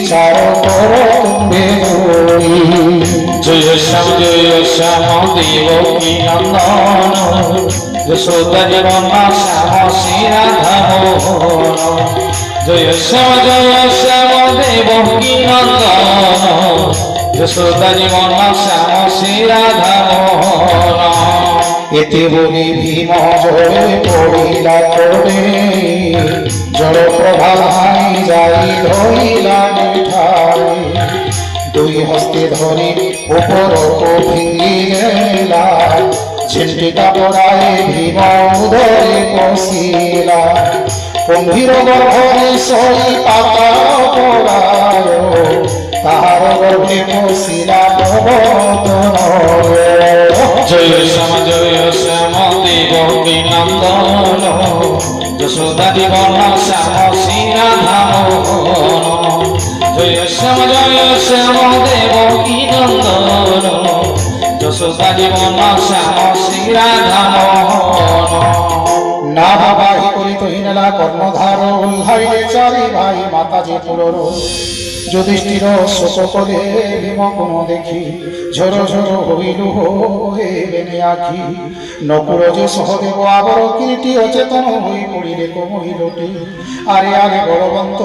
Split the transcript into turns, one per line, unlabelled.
বিচার কর তুমি
জয় শ্যাম দেবকী নন্দন যশোদা জীবনা শ্যাম শ্রী রাধা মোহন জয় শ্যাম দেবকী নন্দন যশোদা জীবনা শ্যাম শ্রী রাধা মোহন
এতে বলি ভীম জলে পড়িলা তোরে জল প্রভাই যাই ধরিলা মিঠাই দুই হস্তে ধরি উপরকু ভেঙ্গি গেলা ঝিন্টিকা পড়ায় ভীম উদরে পশিলা কুম্ভীর গর্ভে সই পাতা পড়ায় তাহার গর্ভে পশিলা
জয় শ্যাম দেবকী নন্দন যশোদা জীবনা শ্যাম শ্রী রাধা মোহন জয় শ্যাম দেবকী নন্দন যশোদা জীবনা শ্যাম শ্রী রাধা মোহন
না বাবাহি করিত হিনেলা কর্ণধার উল্লাইলে চারি ভাই মাতাজি তুলর যুধিষ্ঠির শোক করে ভীম কোন দেখি ঝর ঝর হইল হেবেনে আখি নকুল যে সহদেব আবর কীর্তি অচেতন হই পড়িলে কমহিলটি আরে আরে বলবন্ত